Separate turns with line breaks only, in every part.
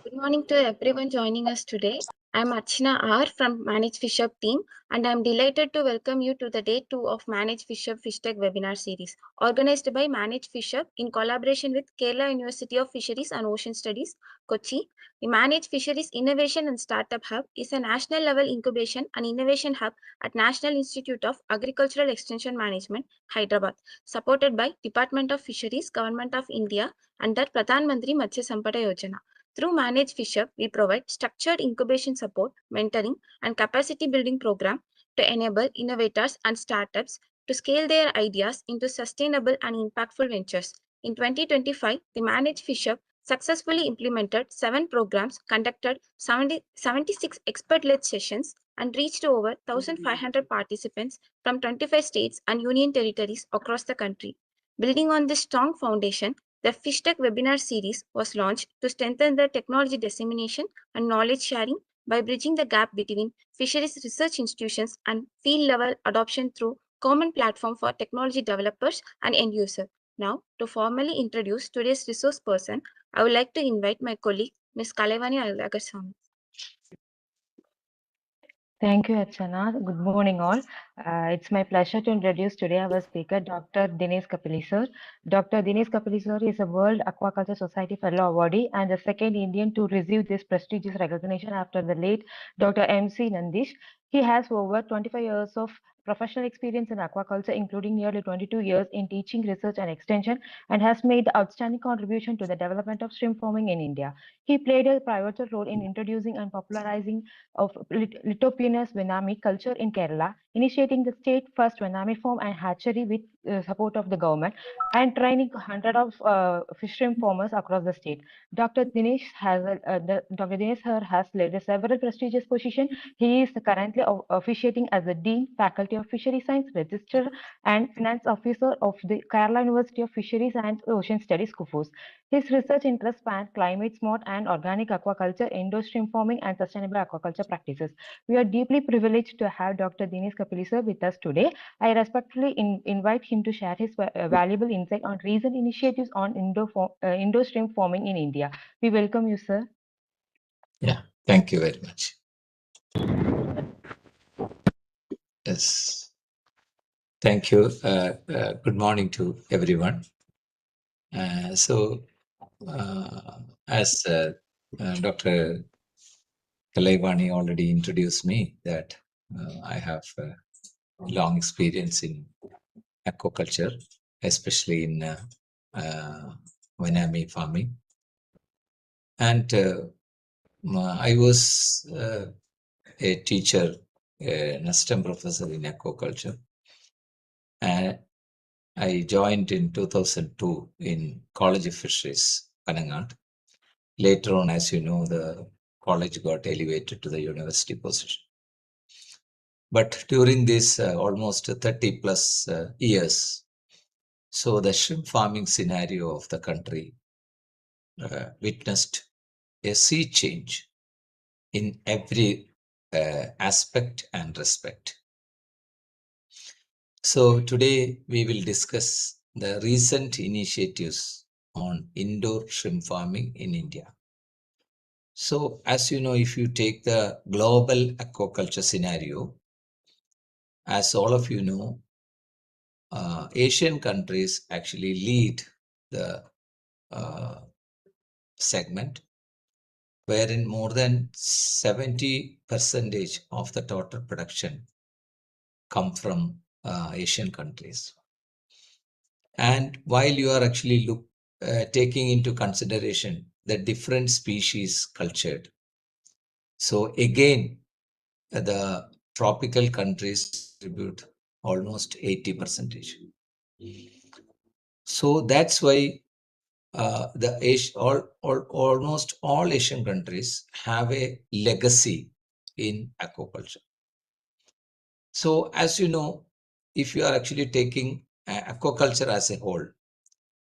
Good morning to everyone joining us today. I'm Archana R from MANAGE-FISHub team, and I'm delighted to welcome you to the day 2 of MANAGE-FISHub FISHTech webinar series, organized by MANAGE-FISHub in collaboration with Kerala University of Fisheries and Ocean Studies, Kochi. The Manage Fisheries Innovation and Startup Hub is a national level incubation and innovation hub at National Institute of Agricultural Extension Management, Hyderabad, supported by Department of Fisheries, Government of India under Pradhan Mantri Matsya Sampada Yojana. Through MANAGE-FISHub, we provide structured incubation support, mentoring, and capacity building program to enable innovators and startups to scale their ideas into sustainable and impactful ventures. In 2025, the MANAGE-FISHub successfully implemented 7 programs, conducted 76 expert-led sessions, and reached over 1,500 participants from 25 states and union territories across the country. Building on this strong foundation, the FISHTech webinar series was launched to strengthen the technology dissemination and knowledge sharing by bridging the gap between fisheries research institutions and field-level adoption through common platform for technology developers and end users. Now, to formally introduce today's resource person, I would like to invite my colleague, Ms. Kalevani Alagasamy.
Thank you, Archana. Good morning, all. It's my pleasure to introduce today our speaker, Dr. Dinesh Kapili sir. Dr. Dinesh Kapili sir is a World Aquaculture Society Fellow awardee and the second Indian to receive this prestigious recognition after the late Dr. M.C. Nandish. He has over 25 years of professional experience in aquaculture, including nearly 22 years in teaching, research, and extension, and has made outstanding contribution to the development of shrimp farming in India. He played a pivotal role in introducing and popularizing of Lithopianus Venami culture in Kerala, initiating the state-first Venami farm and hatchery with support of the government, and training hundreds of fish shrimp farmers across the state. Dr. Dr. Dinesh sir has led several prestigious positions. He is currently officiating as the Dean, Faculty of Fishery Science, Registrar, and Finance Officer of the Kerala University of Fisheries and Ocean Studies, KUFOS. His research interests span climate-smart and organic aquaculture, indoor shrimp farming, and sustainable aquaculture practices. We are deeply privileged to have Dr. Dinesh Kapili sir with us today. I respectfully invite him to share his valuable insight on recent initiatives on indoor shrimp farming in India. We welcome you, sir.
Yeah, thank you very much. Yes, thank you. Good morning to everyone. As Dr. Kalaivani already introduced me, that I have long experience in aquaculture, especially in Venami farming. And I was a teacher, an assistant professor in aquaculture. And I joined in 2002 in College of Fisheries, Panangat. Later on, as you know, the college got elevated to the university position. But during this almost 30 plus years, so the shrimp farming scenario of the country witnessed a sea change in every aspect and respect. So today we will discuss the recent initiatives on indoor shrimp farming in India. So as you know, if you take the global aquaculture scenario, as all of you know, Asian countries actually lead the segment, wherein more than 70% of the total production come from Asian countries. And while you are actually taking into consideration the different species cultured, so again, the tropical countries contribute almost 80%. So that's why almost all Asian countries have a legacy in aquaculture. So as you know, if you are actually taking aquaculture as a whole,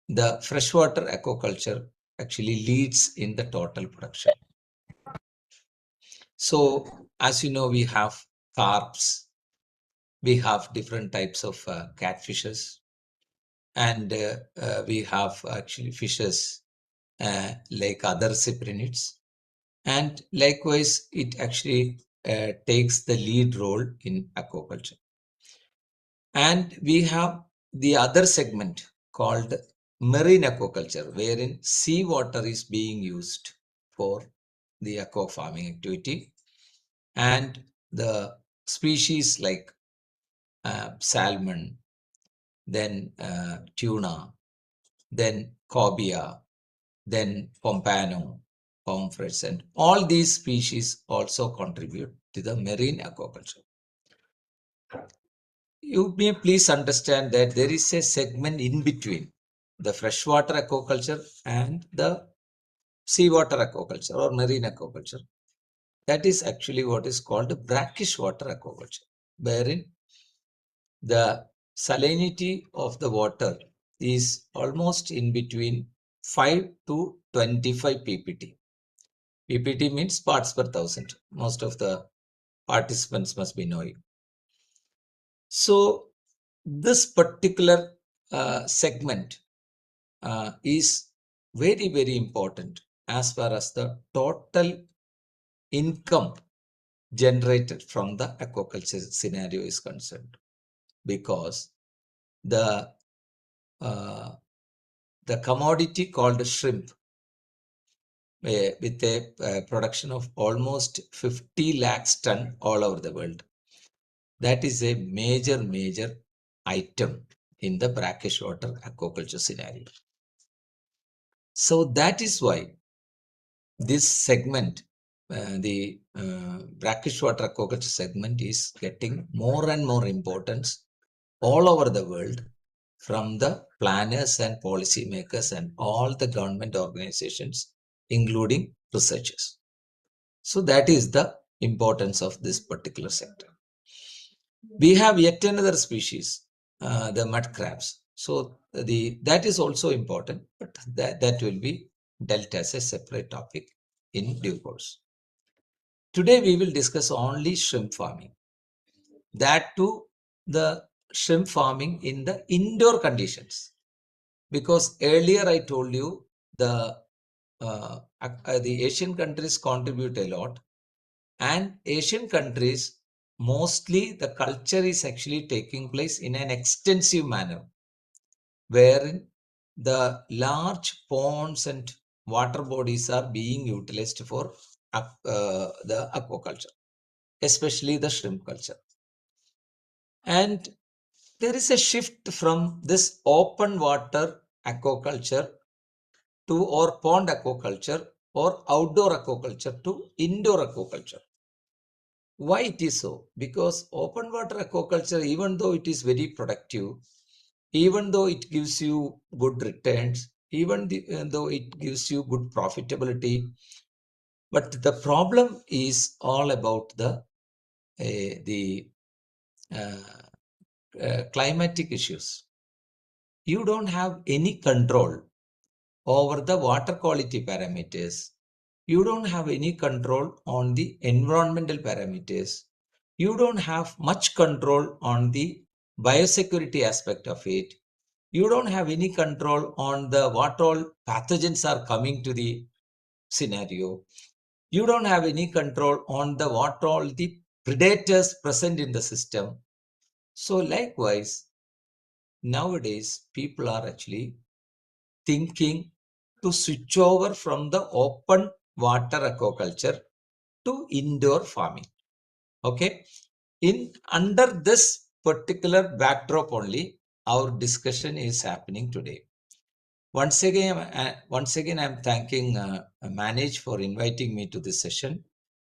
the freshwater aquaculture actually leads in the total production. So as you know, we have carps, we have different types of catfishes, and we have actually fishes like other cyprinids, And likewise, it actually takes the lead role in aquaculture. And we have the other segment called marine aquaculture, wherein seawater is being used for the aqua farming activity. And the species like salmon, then tuna, then cobia, then pompano, pomfrets, and all these species also contribute to the marine aquaculture. You may please understand that there is a segment in between the freshwater aquaculture and the seawater aquaculture or marine aquaculture. That is actually what is called brackish water aquaculture, wherein the salinity of the water is almost in between 5 to 25 ppt. PPT means parts per thousand. Most of the participants must be knowing. So this particular segment is very, very important as far as the total income generated from the aquaculture scenario is concerned, because the commodity called shrimp, with a production of almost 50 lakhs ton all over the world, that is a major item in the brackish water aquaculture scenario. So that is why this segment, the brackish water aquaculture segment, is getting more and more importance all over the world from the planners and policymakers and all the government organizations, including researchers. So that is the importance of this particular sector. We have yet another species, the mud crabs. So that is also important, but that will be dealt as a separate topic in due course. Today we will discuss only shrimp farming. That too, the shrimp farming in the indoor conditions. Because earlier I told you the Asian countries contribute a lot, and Asian countries, mostly the culture is actually taking place in an extensive manner, wherein the large ponds and water bodies are being utilized for the aquaculture, especially the shrimp culture. And there is a shift from this open water aquaculture to or pond aquaculture or outdoor aquaculture to indoor aquaculture. Why it is so? Because open water aquaculture, even though it is very productive, even though it gives you good returns, even though it gives you good profitability, but the problem is all about the climatic issues. You don't have any control over the water quality parameters. You don't have any control on the environmental parameters. You don't have much control on the biosecurity aspect of it. You don't have any control on the what all pathogens are coming to the scenario. You don't have any control on the what all the predators present in the system. So likewise, nowadays people are actually thinking to switch over from the open water aquaculture to indoor farming. Okay, under this particular backdrop only our discussion is happening today. Once again I'm thanking Manage for inviting me to this session.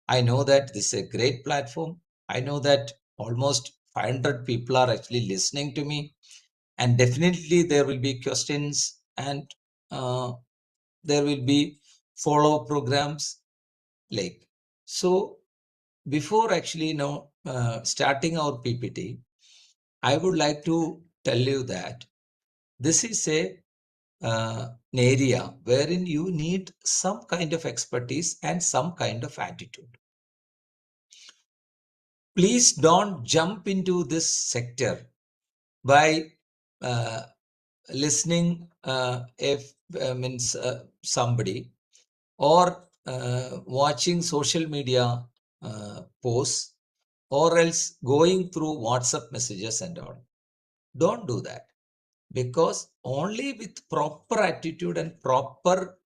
I know that this is a great platform. I know that almost 500 people are actually listening to me, and definitely there will be questions and there will be follow-up programs like. So before actually starting our PPT, I would like to tell you that this is an area wherein you need some kind of expertise and some kind of attitude. Please don't jump into this sector by listening if means somebody, or watching social media posts or else going through WhatsApp messages and all. Don't do that, because only with proper attitude and proper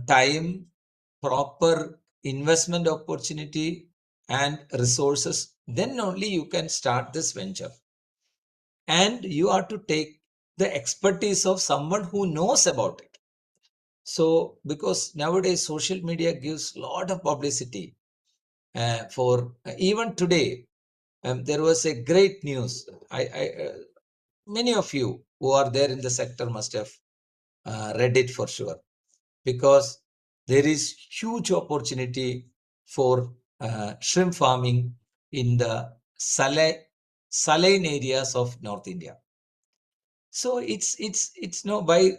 time, proper investment opportunity and resources, then only you can start this venture. And you are to take the expertise of someone who knows about it. So, because nowadays social media gives a lot of publicity for even today, there was a great news. Many of you who are there in the sector must have read it for sure, because there is huge opportunity for shrimp farming in the saline areas of North India. So it's no, by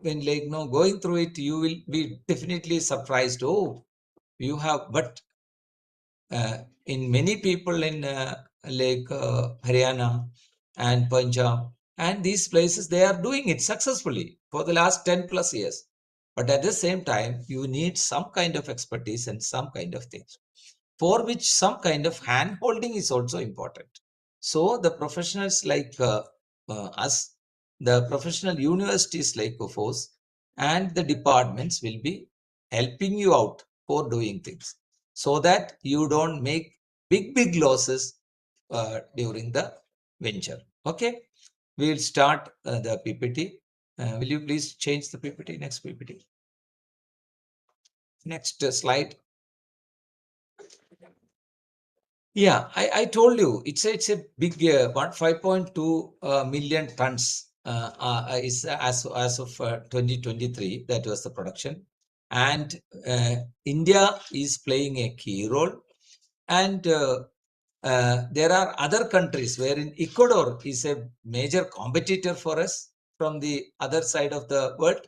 when like no going through it, you will be definitely surprised. Oh, you have, but in many people in Haryana and Punjab and these places, they are doing it successfully for the last 10 plus years. But at the same time, you need some kind of expertise and some kind of things, for which some kind of hand holding is also important. So the professionals like us, the professional universities like UFOs and the departments will be helping you out for doing things, so that you don't make big losses during the venture. Okay, we will start the PPT. Will you please change the PPT? Next PPT. Next slide. Yeah, I told you it's a big 5.2 million tons is as of 2023. That was the production, and India is playing a key role. And there are other countries wherein Ecuador is a major competitor for us from the other side of the world.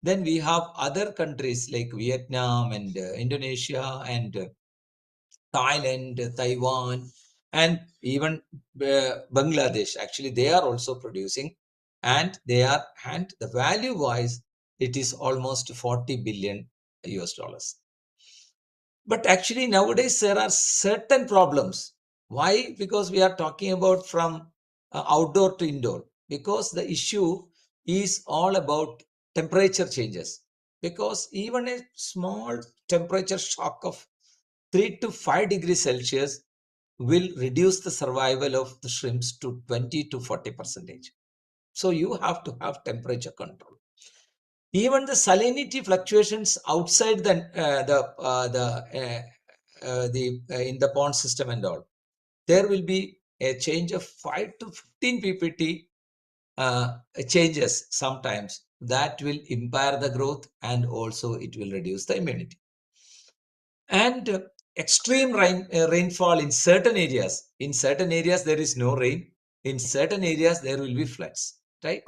Then we have other countries like Vietnam and Indonesia and Thailand, Taiwan, and even Bangladesh. Actually, they are also producing, and the value wise, it is almost 40 billion US dollars. But actually, nowadays there are certain problems. Why? Because we are talking about from outdoor to indoor. Because the issue is all about temperature changes. Because even a small temperature shock of 3 to 5 degrees Celsius will reduce the survival of the shrimps to 20 to 40%. So you have to have temperature control. Even the salinity fluctuations outside in the pond system and all, there will be a change of 5 to 15 ppt changes sometimes, that will impair the growth, and also it will reduce the immunity. And extreme rainfall in certain areas. In certain areas there is no rain. In certain areas there will be floods, right?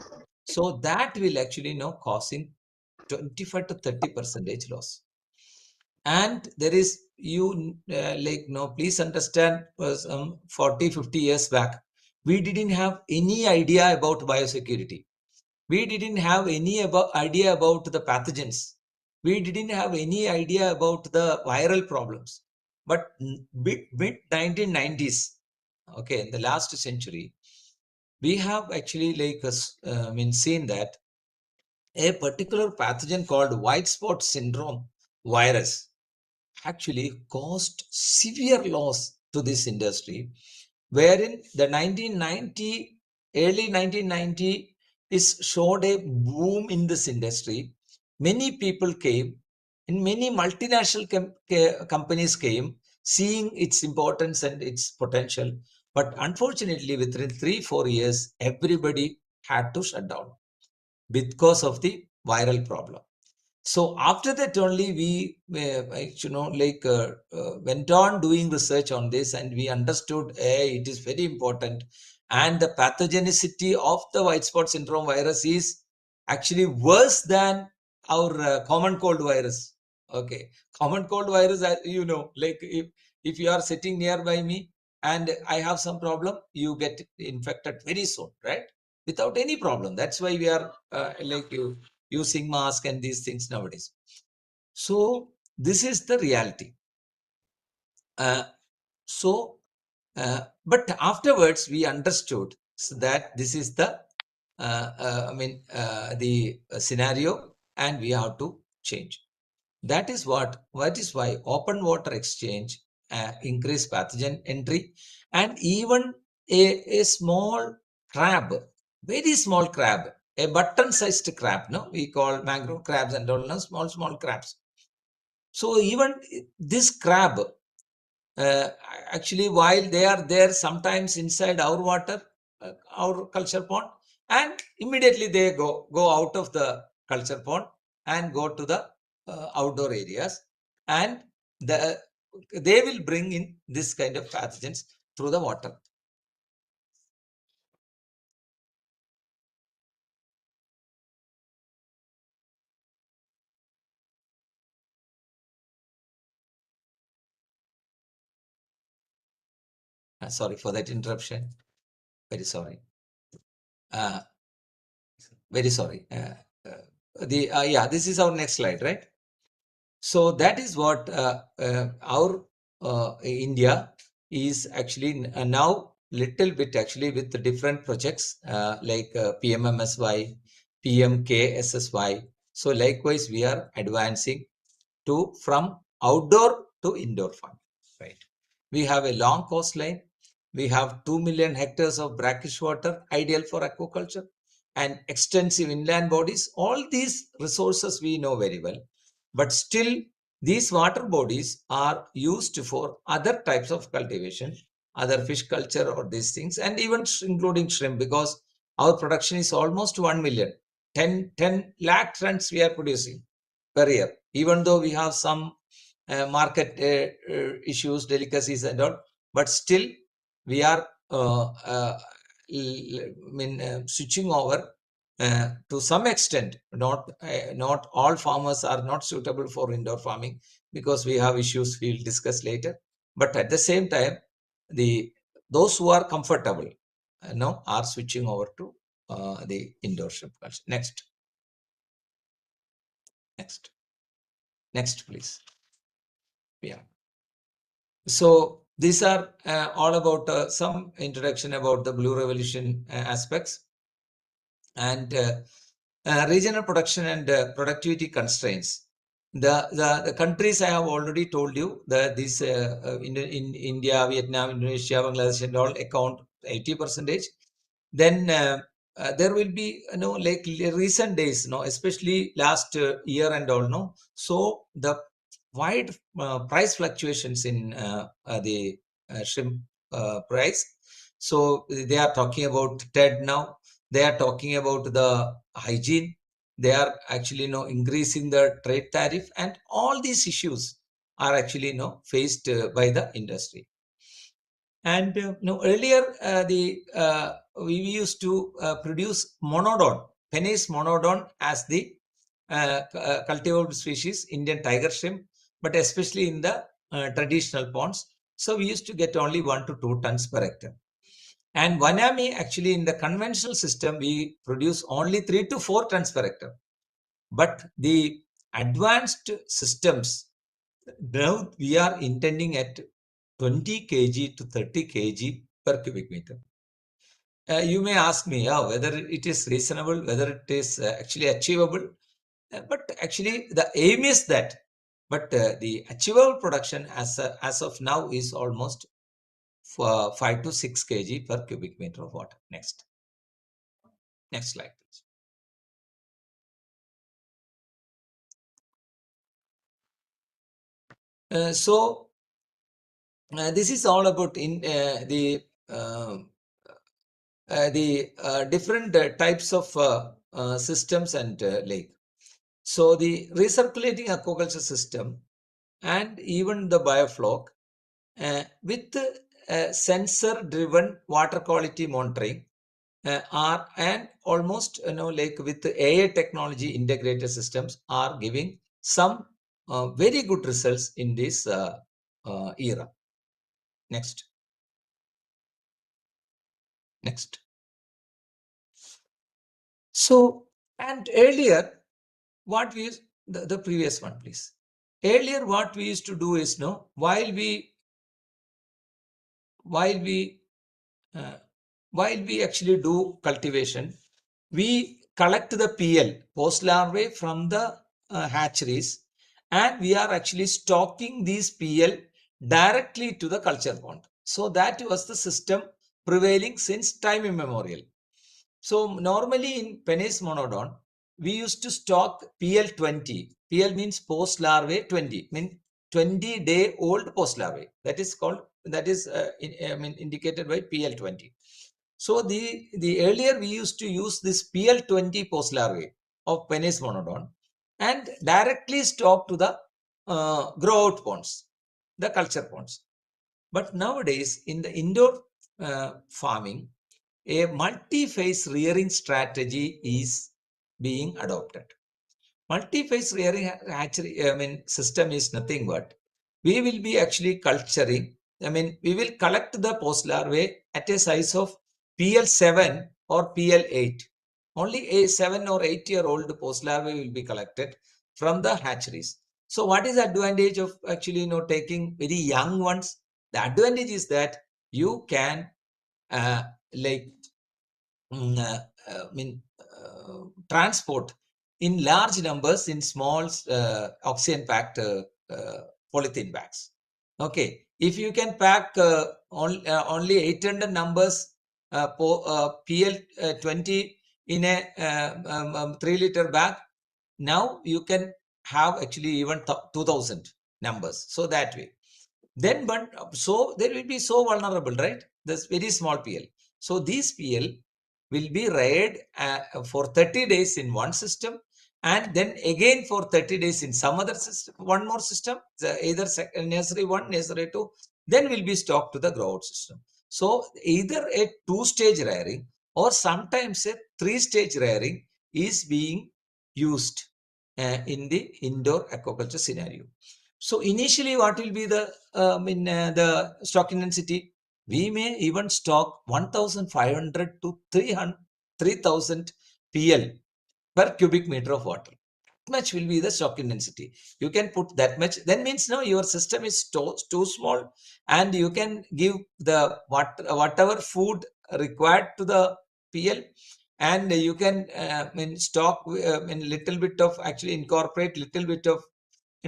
So that will actually causing 25 to 30% loss. And there is please understand, 40-50 years back, we didn't have any idea about biosecurity. We didn't have any idea about the pathogens. We didn't have any idea about the viral problems. But mid 1990s, okay, in the last century, we have actually seen that a particular pathogen called white spot syndrome virus actually caused severe loss to this industry, wherein the early 1990 is showed a boom in this industry. Many people came, and many multinational companies came, seeing its importance and its potential. But unfortunately, within 3-4 years, everybody had to shut down because of the viral problem. So after that only we went on doing research on this, and we understood it is very important, and the pathogenicity of the white spot syndrome virus is actually worse than our common cold virus. Okay, common cold virus, if you are sitting nearby me and I have some problem, you get infected very soon, right? Without any problem. That's why we are using mask and these things nowadays. So This is the reality. But afterwards we understood that this is the the scenario, and we have to change. That is why open water exchange, increase pathogen entry, and even a small crab, very small crab, a button-sized crab, no, we call mangrove crabs and all, no, small crabs. So even this crab, actually, while they are there sometimes inside our water, our culture pond, and immediately they go out of the culture pond and go to the outdoor areas, and they will bring in this kind of pathogens through the water. Sorry for that interruption. Very sorry. Very sorry. Yeah, this is our next slide, right? So that is what our India is actually now little bit actually with the different projects like PMMSY, PMKSSY. So likewise, we are advancing to from outdoor to indoor farming, right? We have a long coastline. We have 2 million hectares of brackish water, ideal for aquaculture, and extensive inland bodies. All these resources we know very well, but still these water bodies are used for other types of cultivation, other fish culture or these things, and even including shrimp, because our production is almost 1 million. 10 lakh tons we are producing per year, even though we have some market issues, delicacies and all, but still we are switching over to some extent. Not all farmers are not suitable for indoor farming because we have issues we'll discuss later. But at the same time, those who are comfortable now are switching over to the indoor shrimp culture. Next, please. Yeah. So these are all about some introduction about the Blue Revolution aspects, and regional production and productivity constraints. The countries I have already told you that these in India, Vietnam, Indonesia, Bangladesh and all account 80%. Then there will be like recent days, especially last year and all, so the wide price fluctuations in the shrimp price. So they are talking about TED now. They are talking about the hygiene. They are actually increasing the trade tariff, and all these issues are actually faced by the industry. And earlier we used to produce monodon, Penis monodon, as the cultivable species, Indian tiger shrimp, but especially in the traditional ponds. So we used to get only 1 to 2 tons per hectare. And Vanami, actually in the conventional system, we produce only 3 to 4 tons per hectare. But the advanced systems, now we are intending at 20 kg to 30 kg per cubic meter. You may ask me whether it is reasonable, whether it is actually achievable. But actually the aim is that, but the achievable production as of now is almost 5 to 6 kg per cubic meter of water. Next slide, please. So this is all about in the different types of systems and lake. So the recirculating aquaculture system and even the biofloc with sensor-driven water quality monitoring are, and almost like with the AI technology integrated systems, are giving some very good results in this era. Next. So, and earlier, what we the previous one, please. Earlier, what we used to do is, while we actually do cultivation, we collect the PL, post larvae, from the hatcheries, and we are actually stocking these PL directly to the culture pond. So that was the system prevailing since time immemorial. So normally in Penis monodon, we used to stock PL20. PL means post larvae 20, means 20-day old post larvae. That is called, indicated by PL20. So the earlier we used to use this PL20 post larvae of Penis monodon and directly stock to the grow out ponds, the culture ponds. But nowadays in the indoor farming, a multi-phase rearing strategy is being adopted. Multi-phase rearing system is nothing but we will be actually culturing. We will collect the post larvae at a size of PL7 or PL8. Only a 7 or 8-year-old post larvae will be collected from the hatcheries. So what is the advantage of actually taking very young ones? The advantage is that you can like transport in large numbers in small oxygen-packed polythene bags. Okay, if you can pack only 800 numbers PL20 in a 3-liter bag, now you can have actually even 2000 numbers. So that way. Then, but so they will be so vulnerable, right? This very small PL. So these PL will be reared for 30 days in one system, and then again for 30 days in some other system, one more system, either nursery 1, nursery 2, then will be stocked to the grow out system. So either a 2-stage rearing or sometimes a 3-stage rearing is being used in the indoor aquaculture scenario. So initially, what will be the the stocking density? We may even stock 1,500 to 3,000 PL per cubic meter of water. That much will be the stocking density. You can put that much. Then means now your system is too small, and you can give the whatever food required to the PL, and you can stock little bit of, actually incorporate little bit of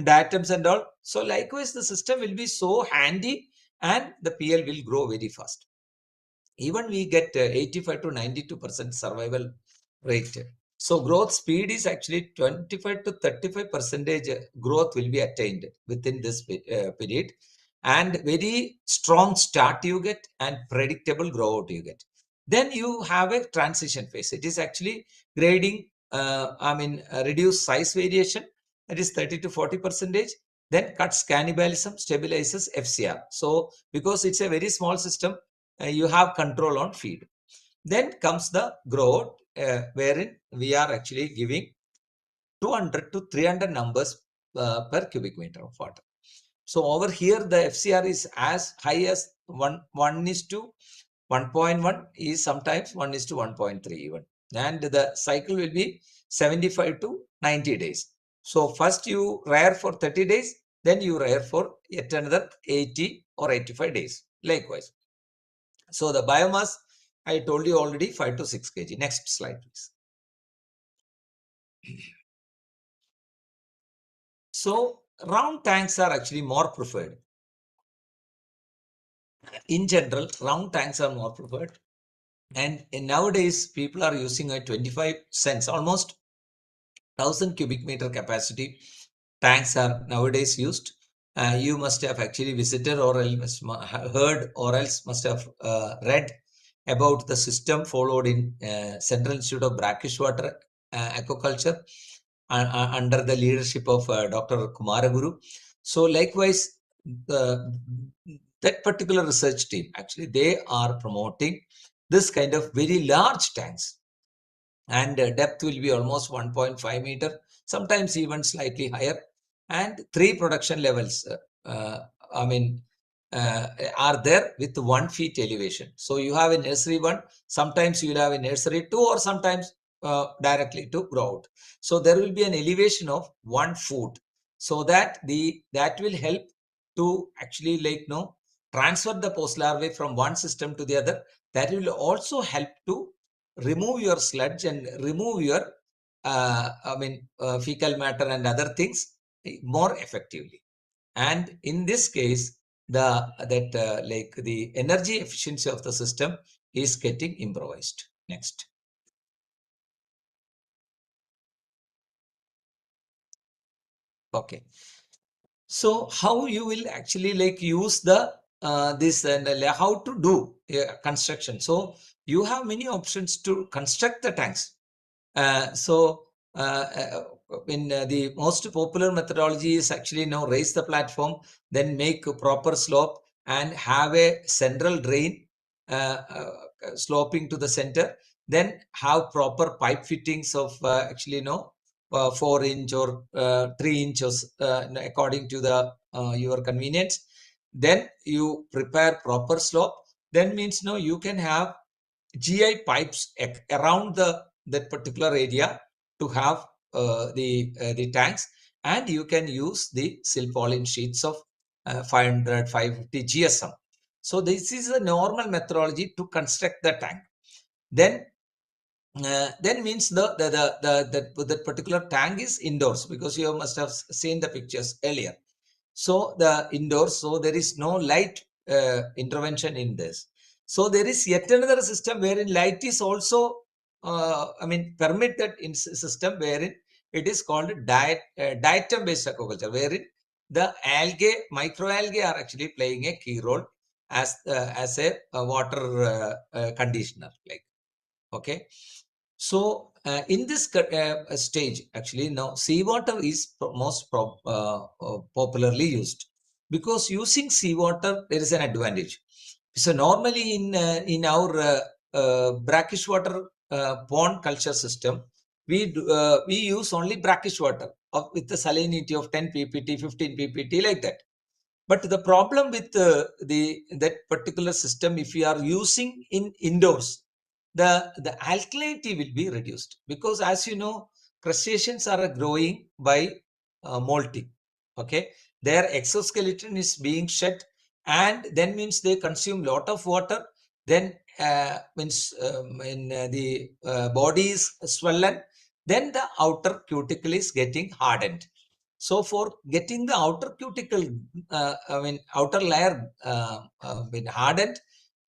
diatoms and all. So likewise, the system will be so handy and the PL will grow very fast. Even we get 85 to 92% survival rate. So growth speed is actually 25 to 35% growth will be attained within this period, and very strong start you get and predictable growth you get. Then you have a transition phase. It is actually grading, reduce size variation, that is 30 to 40%. Then cuts cannibalism, stabilizes FCR. So because it's a very small system, you have control on feed. Then comes the growth, wherein we are actually giving 200 to 300 numbers per cubic meter of water. So over here, the FCR is as high as 1 is to 1.1, is sometimes 1 is to 1.3 even. And the cycle will be 75 to 90 days. So first you rear for 30 days, then you rear for yet another 80 or 85 days. Likewise. So the biomass, I told you already, 5 to 6 kg. Next slide, please. So round tanks are actually more preferred. In general, round tanks are more preferred. And nowadays, people are using a 25 cents, almost 1000 cubic meter capacity tanks are nowadays used. You must have actually visited or else heard or else must have read about the system followed in Central Institute of Brackish Water Aquaculture under the leadership of Dr. Kumaraguru. So likewise, that particular research team, actually, they are promoting this kind of very large tanks, and depth will be almost 1.5 meter, sometimes even slightly higher, and 3 production levels are there with 1 feet elevation. So you have a nursery 1, sometimes you will have a nursery 2, or sometimes directly to grow out. So there will be an elevation of 1 foot. so that that will help to actually transfer the post larvae from one system to the other. That will also help to remove your sludge and remove your fecal matter and other things more effectively. And in this case, the energy efficiency of the system is getting improvised. Next. Okay. So how you will actually use the this and how to do construction. So you have many options to construct the tanks. In the most popular methodology is actually raise the platform, then make a proper slope and have a central drain sloping to the center, then have proper pipe fittings of 4-inch or 3 inches according to the your convenience. Then you prepare proper slope. Then means you can have GI pipes around that particular area to have the tanks, and you can use the silpoline sheets of 500, 550 GSM. So this is a normal methodology to construct the tank. Then means that particular tank is indoors, because you must have seen the pictures earlier. So the indoors, so there is no light intervention in this. So there is yet another system wherein light is also permitted in system, wherein it is called diatom based aquaculture, wherein the algae, microalgae are actually playing a key role as a water conditioner, okay. So in this stage, actually now seawater is most popularly used, because using seawater there is an advantage. So normally in our brackish water pond culture system, we use only brackish water with the salinity of 10 ppt, 15 ppt, like that. But the problem with that particular system, if you are using in indoors, the alkalinity will be reduced, because as you know, crustaceans are growing by molting. Okay, their exoskeleton is being shed, and then means they consume lot of water. Then means when the body is swollen, then the outer cuticle is getting hardened. So for getting the outer cuticle, outer layer hardened,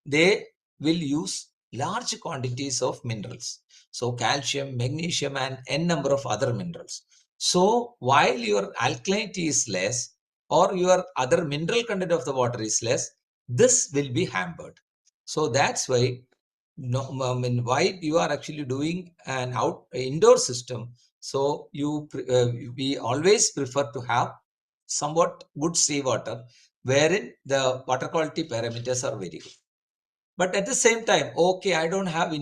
they will use large quantities of minerals. So calcium, magnesium, and n number of other minerals. So while your alkalinity is less, or your other mineral content of the water is less, this will be hampered. So that's why why you are actually doing an indoor system. So we always prefer to have somewhat good seawater, wherein the water quality parameters are very good. But at the same time, okay, I don't have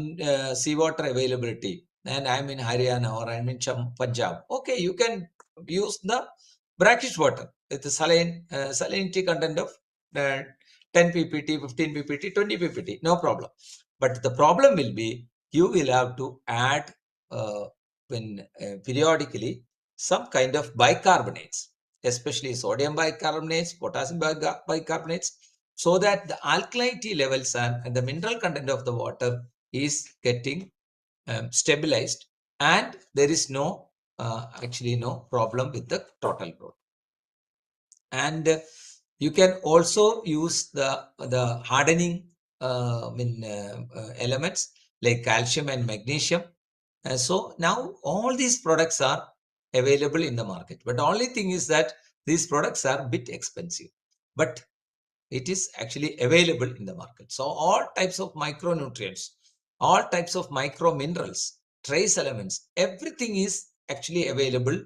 seawater availability, and I'm in Haryana or I'm in Punjab. Okay, you can use the brackish water with the salinity content of 10 ppt, 15 ppt, 20 ppt, no problem. But the problem will be, you will have to add periodically some kind of bicarbonates, especially sodium bicarbonates, potassium bicarbonates, so that the alkalinity levels and the mineral content of the water is getting stabilized, and there is no problem with the total growth. And you can also use the hardening elements like calcium and magnesium. So now all these products are available in the market, but the only thing is that these products are a bit expensive, but it is actually available in the market. So all types of micronutrients, all types of micro minerals, trace elements, everything is actually available,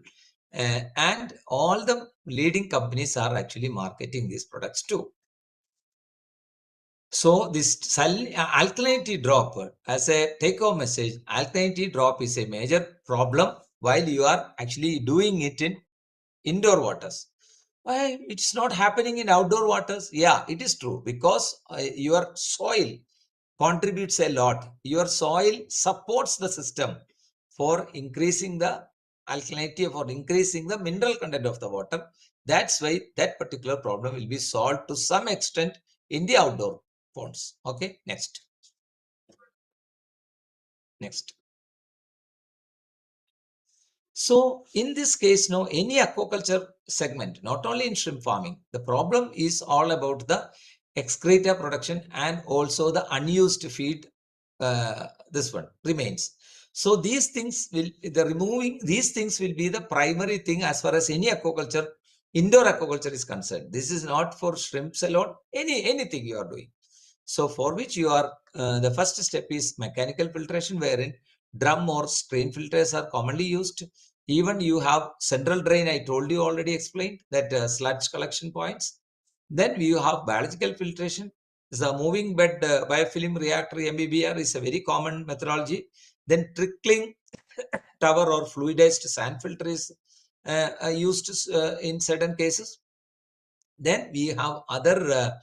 and all the leading companies are actually marketing these products too. So this alkalinity drop, as a take-home message, alkalinity drop is a major problem while you are actually doing it in indoor waters. Why it's not happening in outdoor waters? Yeah, it is true, because your soil contributes a lot. Your soil supports the system for increasing the alkalinity, for increasing the mineral content of the water. That's why that particular problem will be solved to some extent in the outdoor ponds. Okay, next. So in this case, no, any aquaculture segment, not only in shrimp farming, the problem is all about the excreta production and also the unused feed. This one remains. So these things will, removing these things will be the primary thing as far as any aquaculture, indoor aquaculture is concerned. This is not for shrimps alone, anything you are doing. So for which you are, the first step is mechanical filtration, wherein drum or screen filters are commonly used. Even you have central drain, I told you already explained that sludge collection points. Then you have biological filtration. The moving bed biofilm reactor MBBR is a very common methodology. Then trickling tower or fluidized sand filter is used in certain cases. Then we have other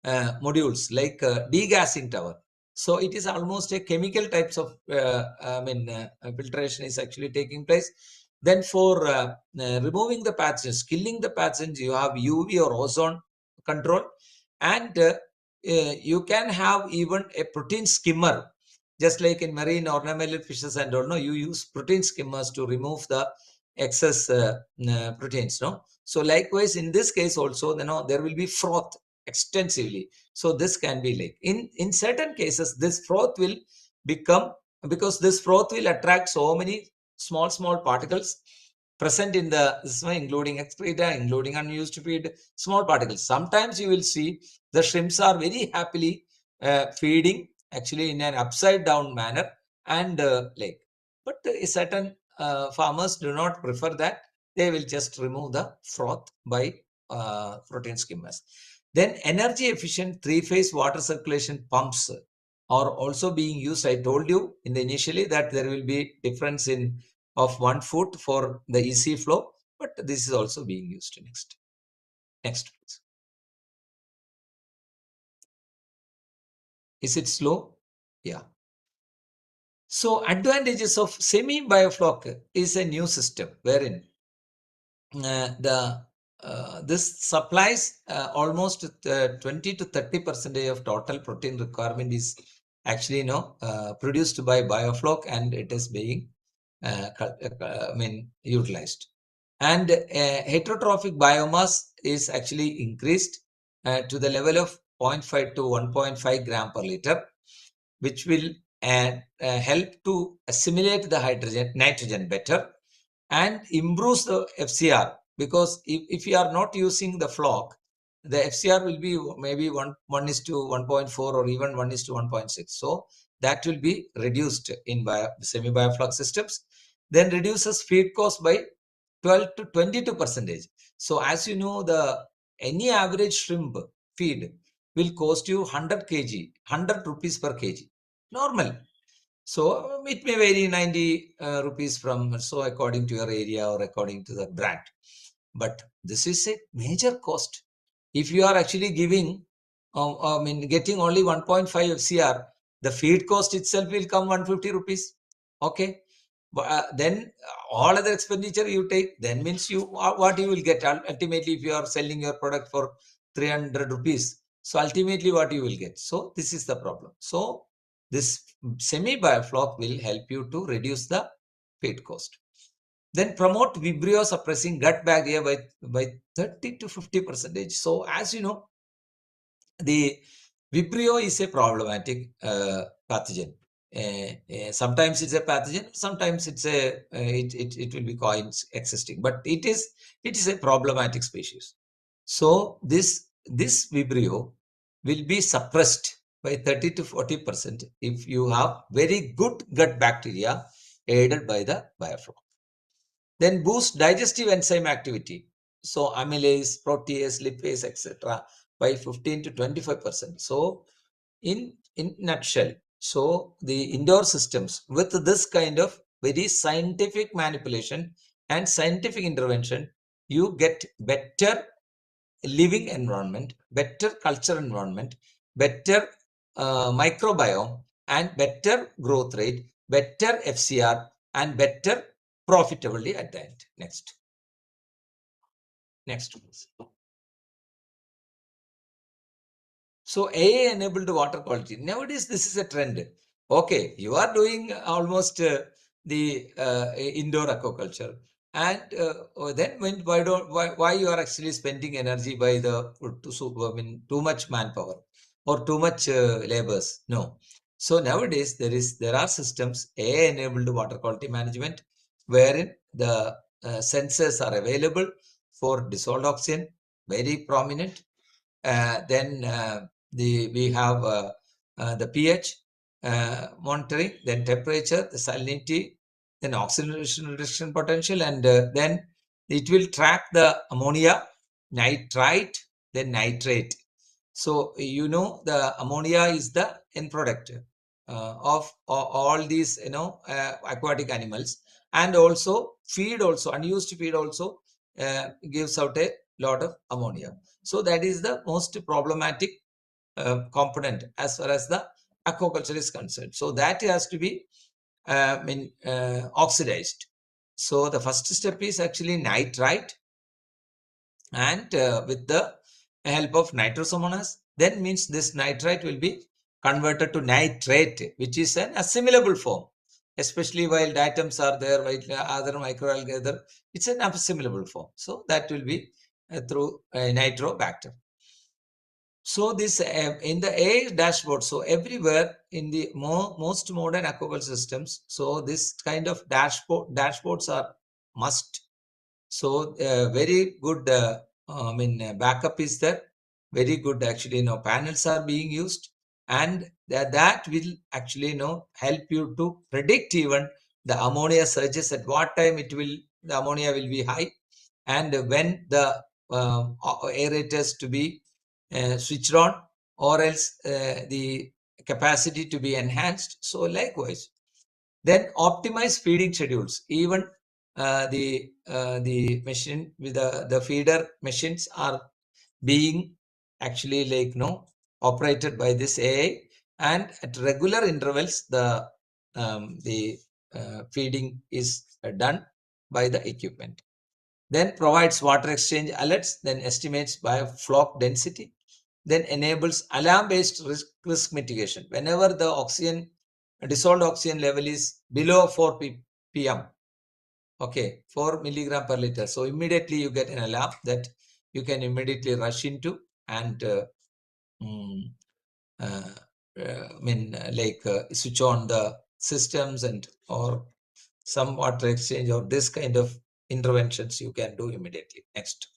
modules like degassing tower. So it is almost a chemical types of filtration is actually taking place. Then for removing the pathogens, killing the pathogens, you have UV or ozone control, and you can have even a protein skimmer, just like in marine ornamental fishes and all. No, you use protein skimmers to remove the excess proteins. No, so likewise in this case also, there will be froth extensively. So this can be like in certain cases, this froth will become, because this froth will attract so many small particles present in the, including excreta, including unused feed, small particles. Sometimes you will see the shrimps are very happily feeding actually in an upside down manner and lake. But certain farmers do not prefer that. They will just remove the froth by protein skimmers. Then energy efficient three-phase water circulation pumps are also being used. I told you in the initially that there will be difference in of 1 foot for the easy flow, but this is also being used. Next please. Is it slow? Yeah. So advantages of semi-biofloc is a new system wherein this supplies almost 20 to 30% of total protein requirement is actually produced by biofloc, and it is being utilized. And heterotrophic biomass is actually increased to the level of 0.5 to 1.5 gram per liter, which will help to assimilate the nitrogen better and improves the FCR, because if you are not using the flock, the FCR will be maybe 1:1.4 or even 1:1.6. So that will be reduced in semi-biofloc systems. Then reduces feed cost by 12 to 22%. So as you know, any average shrimp feed will cost you 100 kg, 100 rupees per kg, normal. So it may vary 90 rupees from, so according to your area or according to the brand. But this is a major cost. If you are actually giving, getting only 1.5 FCR, the feed cost itself will come 150 rupees. Okay. But then all other expenditure you take, then means you what you will get ultimately if you are selling your product for 300 rupees. So ultimately what you will get. So this is the problem. So this semi-biofloc will help you to reduce the feed cost. Then promote Vibrio suppressing gut bacteria by 30 to 50%. So as you know, the Vibrio is a problematic pathogen. Sometimes it's a pathogen, sometimes it's a it will be coexisting, but it is a problematic species. So this Vibrio will be suppressed by 30 to 40% if you have very good gut bacteria aided by the biofloc. Then boost digestive enzyme activity. So amylase, protease, lipase, etc. by 15 to 25%. So in nutshell, so the indoor systems with this kind of very scientific manipulation and scientific intervention, you get better living environment, better culture environment, better microbiome, and better growth rate, better FCR, and better profitably at the end. Next. Next, please. So AI enabled water quality. Nowadays, this is a trend. Okay, you are doing almost the indoor aquaculture, and then why you are actually spending energy by the too much manpower or too much labors? No. So nowadays there are systems AI enabled water quality management, wherein the sensors are available for dissolved oxygen, very prominent. Then we have the pH monitoring, then temperature, the salinity, then oxidation reduction potential, and then it will track the ammonia, nitrite, then nitrate. So you know the ammonia is the end product of all these aquatic animals, and also feed also unused feed also gives out a lot of ammonia. So that is the most problematic component as far as the aquaculture is concerned. So that has to be oxidized. So the first step is actually nitrite, and with the help of nitrosomonas, then means this nitrite will be converted to nitrate, which is an assimilable form, especially while diatoms are there, while other microalgae are there, it's an assimilable form. So that will be through nitrobacter. So this in the AI dashboard, so everywhere in the most modern aquaculture systems, so this kind of dashboards are must. So very good backup is there, very good actually panels are being used, and that will actually help you to predict even the ammonia surges, at what time the ammonia will be high, and when the aerators to be switched on, or else the capacity to be enhanced. So likewise, then optimize feeding schedules. Even the machine with the feeder machines are being actually operated by this AI, and at regular intervals the feeding is done by the equipment. Then provides water exchange alerts, then estimates biofloc density, then enables alarm-based risk mitigation. Whenever the dissolved oxygen level is below 4 ppm, okay, 4 milligram per liter, so immediately you get an alarm that you can immediately rush into and switch on the systems and or some water exchange or this kind of interventions you can do immediately. Next.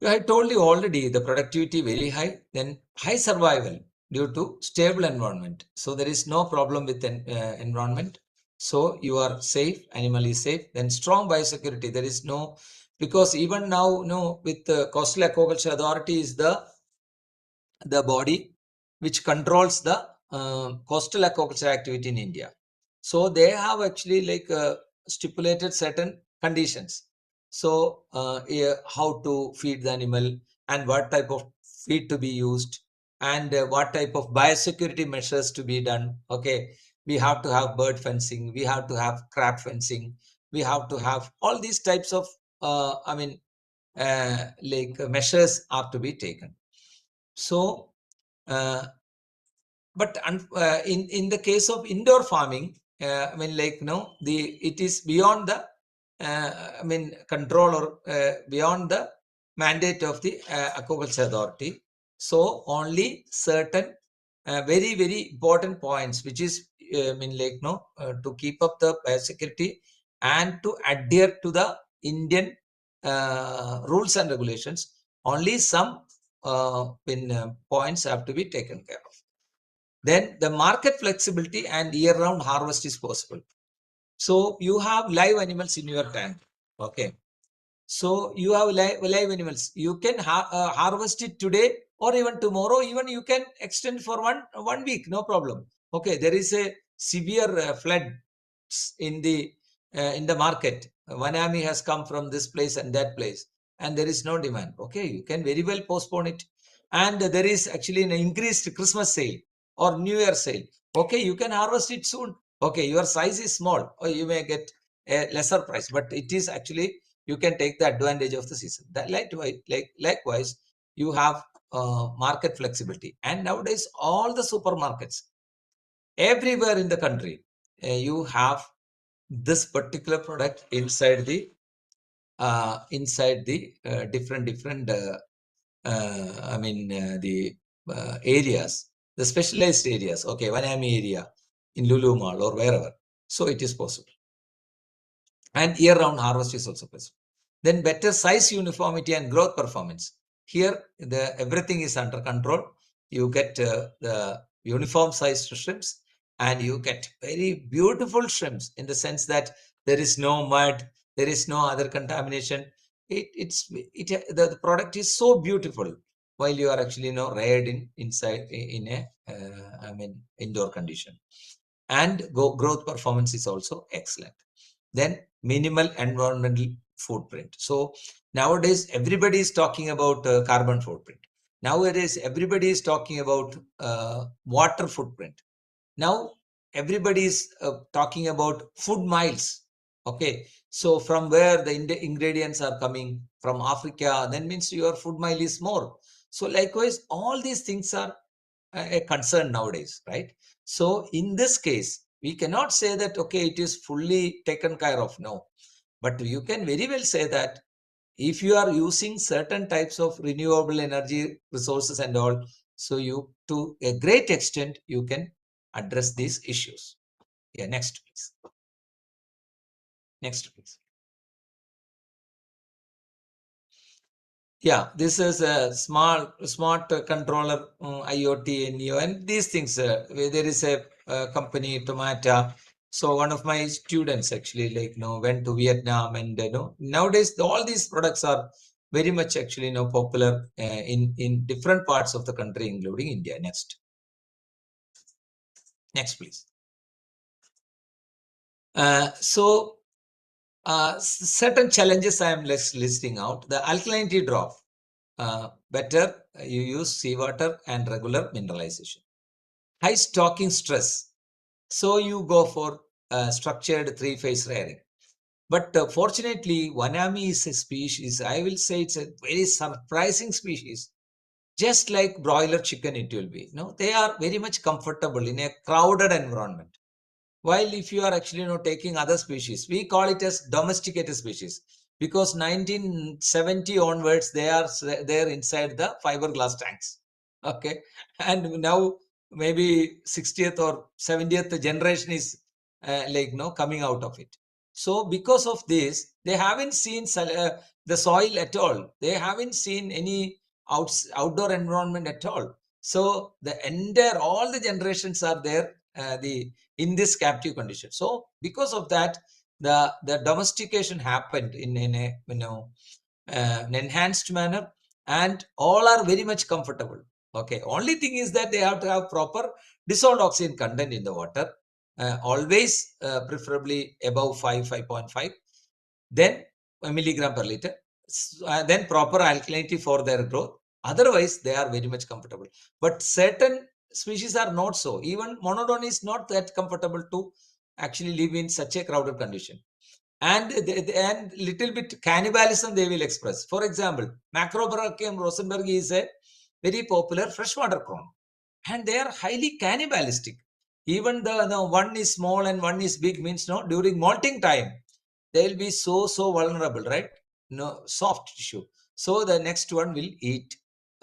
I told you already, the productivity very high, then high survival due to stable environment. So there is no problem with environment. So you are safe, animal is safe. Then strong biosecurity. There is no, because even now, with the Coastal Aquaculture Authority is the body which controls the coastal aquaculture activity in India. So they have actually stipulated certain conditions. So how to feed the animal, and what type of feed to be used, and what type of biosecurity measures to be done. Okay, we have to have bird fencing, we have to have crab fencing, we have to have all these types of measures are to be taken. So but in the case of indoor farming, it is beyond the control, or beyond the mandate of the aquaculture authority. So only certain very very important points, which is to keep up the biosecurity and to adhere to the Indian rules and regulations, only some points have to be taken care of. Then the market flexibility and year-round harvest is possible. So you have live animals in your tank. Okay. So you have live animals. You can harvest it today or even tomorrow. Even you can extend for one week. No problem. Okay. There is a severe flood in the market. Vanami has come from this place and that place, and there is no demand. Okay. You can very well postpone it. and there is actually an increased Christmas sale or New Year sale. Okay, you can harvest it soon. Okay, your size is small, or you may get a lesser price, but it is actually, you can take the advantage of the season. That likewise, you have market flexibility. And nowadays, all the supermarkets, everywhere in the country, you have this particular product inside the different the areas, the specialized areas. Okay, Vanami area in Lulu Mall or wherever. So it is possible. And year-round harvest is also possible. Then better size uniformity and growth performance. Here, everything is under control. You get the uniform sized shrimps, and you get very beautiful shrimps in the sense that there is no mud, there is no other contamination. The product is so beautiful while you are actually reared inside in a indoor condition. And growth performance is also excellent. Then minimal environmental footprint. So nowadays everybody is talking about carbon footprint. Nowadays everybody is talking about water footprint. Now everybody is talking about food miles. Okay, so from where the ingredients are coming from Africa, then means your food mile is more. So likewise, all these things are a concern nowadays, right? So in this case, we cannot say that, okay, it is fully taken care of. No, but you can very well say that if you are using certain types of renewable energy resources and all, so you, to a great extent, you can address these issues. Yeah, next please. Next please. Yeah, this is a smart controller, IoT, NEO, and these things. There is a company, Tomata. So one of my students actually, went to Vietnam, and nowadays all these products are very much actually popular in different parts of the country, including India. Next please. Certain challenges I am listing out. The alkalinity drop. Better you use seawater and regular mineralization. High stocking stress. So you go for structured three-phase rearing. But fortunately, Wanami is a species, I will say it's a very surprising species. Just like broiler chicken, it will be. They are very much comfortable in a crowded environment. While if you are actually taking other species, we call it as domesticated species, because 1970 onwards they are there inside the fiberglass tanks. Okay, and now maybe 60th or 70th generation is coming out of it. So because of this, they haven't seen the soil at all. They haven't seen any outdoor environment at all. So the entire, all the generations are there in this captive condition. So because of that, the domestication happened in a an enhanced manner, and all are very much comfortable. Okay, only thing is that they have to have proper dissolved oxygen content in the water, always preferably above 5.5, then a milligram per liter, then proper alkalinity for their growth. Otherwise, they are very much comfortable. But certain species are not so. Even monodon is not that comfortable to actually live in such a crowded condition. And little bit cannibalism they will express. For example, Macrobrachium rosenbergi is a very popular freshwater prawn, and they are highly cannibalistic. Even the one is small and one is big, means during molting time they will be so vulnerable, right? Soft tissue. So the next one will eat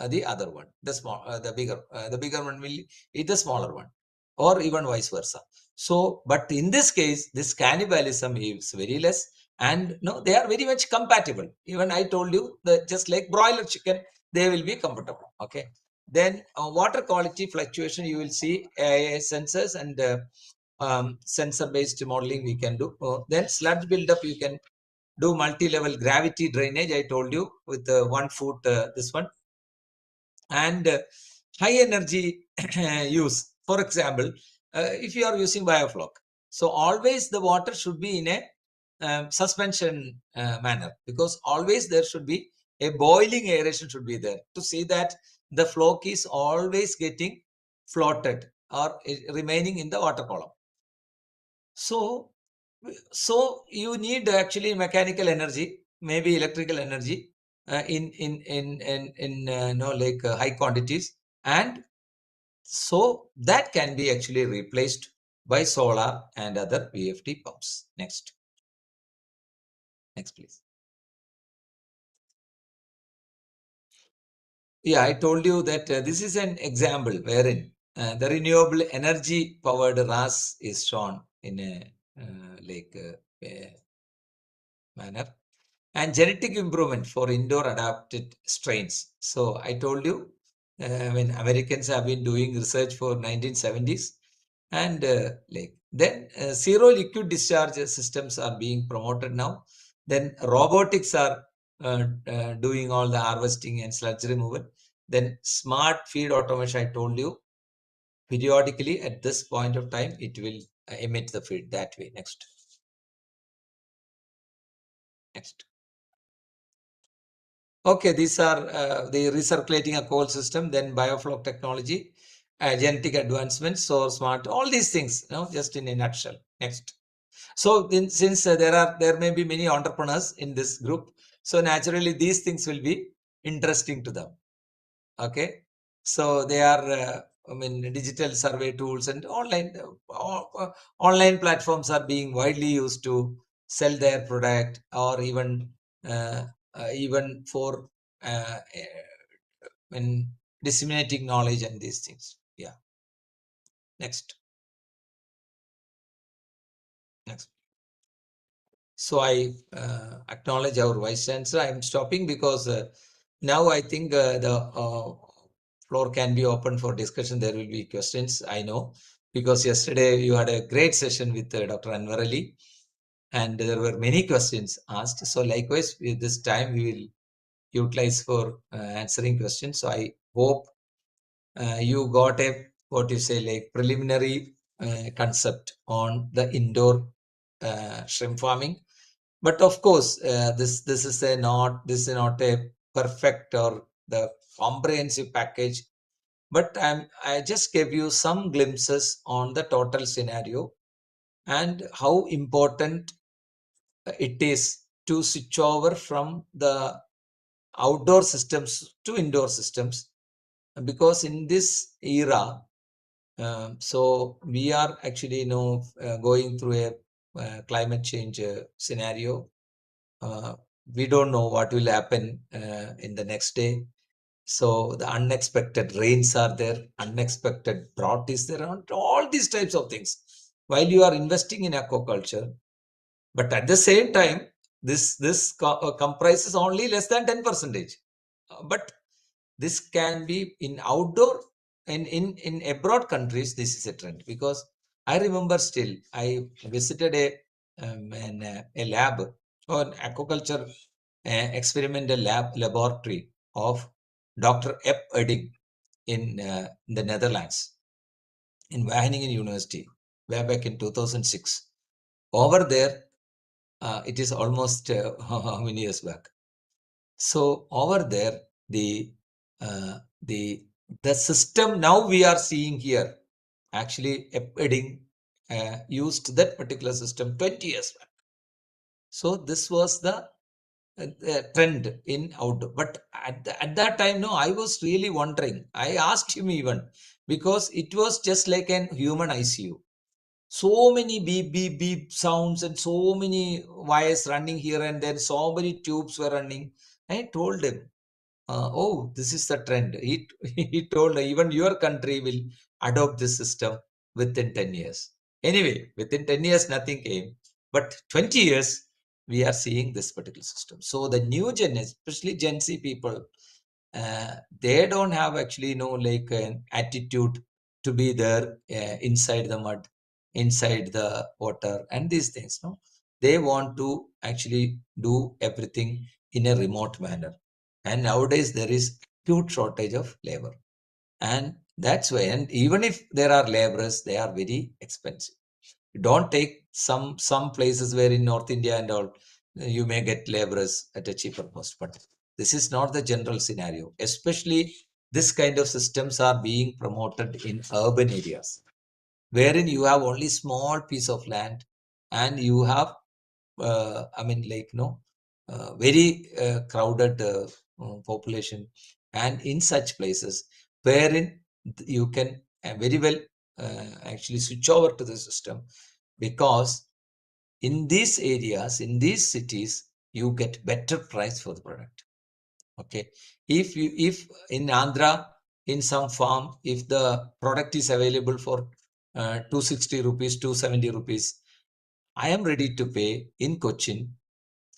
the other one, the bigger one will eat the smaller one, or even vice versa. So, but in this case, this cannibalism is very less, and they are very much compatible. Even I told you that just like broiler chicken, they will be comfortable. Okay. Then water quality fluctuation, you will see sensors and sensor-based modeling we can do. Then sludge buildup, you can do multi-level gravity drainage. I told you with 1 foot, this one, and high energy use. For example, if you are using biofloc, so always the water should be in a suspension manner, because always there should be a boiling aeration should be there to see that the flock is always getting floated or remaining in the water column. So you need actually mechanical energy, maybe electrical energy in like high quantities, and so that can be actually replaced by solar and other VFD pumps. Next, please. Yeah, I told you that this is an example wherein the renewable energy powered RAS is shown in a manner, and genetic improvement for indoor adapted strains. So I told you when Americans have been doing research for 1970s, and then zero liquid discharge systems are being promoted now. Then robotics are doing all the harvesting and sludge removal. Then smart feed automation, I told you, periodically at this point of time, it will emit the feed that way. Next. Okay, these are the recirculating aquaculture system, then biofloc technology, genetic advancements, so smart, all these things, just in a nutshell. Next. So since there may be many entrepreneurs in this group, so naturally these things will be interesting to them. Okay, so they are digital survey tools and online platforms are being widely used to sell their product, or even for disseminating knowledge and these things. Yeah. Next. So I acknowledge our Vice Chancellor. I am stopping because now I think the floor can be open for discussion. There will be questions, I know, because yesterday you had a great session with Dr. Anwar Ali, and there were many questions asked. So likewise, with this time we will utilize for answering questions. So I hope you got a preliminary concept on the indoor shrimp farming. But of course, this is not a perfect or the comprehensive package. But I just gave you some glimpses on the total scenario and how important it is to switch over from the outdoor systems to indoor systems, because in this era, so we are actually going through a climate change scenario. We don't know what will happen in the next day. So the unexpected rains are there, unexpected drought is there, all these types of things while you are investing in aquaculture. But at the same time, this comprises only less than 10%. But this can be in outdoor and in abroad countries. This is a trend, because I remember still I visited a lab or an aquaculture experimental laboratory of Dr. Edding in the Netherlands, in Wageningen University, way back in 2006. Over there, it is almost how many years back? So over there, the system now we are seeing here, actually Edding used that particular system 20 years back. So this was the trend in outdoor. But at that time, no, I was really wondering. I asked him even, because it was just like an human ICU. So many beep, beep, beep sounds and so many wires running here and there. So many tubes were running. I told him, oh, this is the trend. He told even your country will adopt this system within 10 years. Anyway, within 10 years, nothing came. But 20 years, we are seeing this particular system. So the new gen, especially Gen Z people, they don't have actually an attitude to be there inside the mud, inside the water and these things. No, they want to actually do everything in a remote manner. And nowadays there is huge shortage of labor, and that's why. And even if there are laborers, they are very expensive. You don't take some places where in North India and all, you may get laborers at a cheaper cost, but this is not the general scenario, especially this kind of systems are being promoted in urban areas, wherein you have only small piece of land and you have, very crowded population, and in such places wherein you can very well actually switch over to the system, because in these areas, in these cities, you get better price for the product. Okay, if in Andhra, in some farm, if the product is available for 260 rupees, 270 rupees, I am ready to pay in Cochin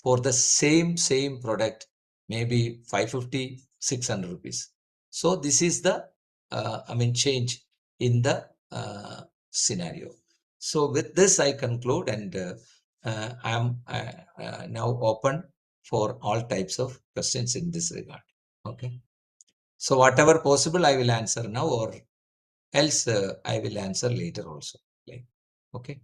for the same product, maybe 550, 600 rupees. So this is the change in the scenario. So with this I conclude, and I am now open for all types of questions in this regard. Okay, so whatever possible I will answer now, or else I will answer later also. Okay.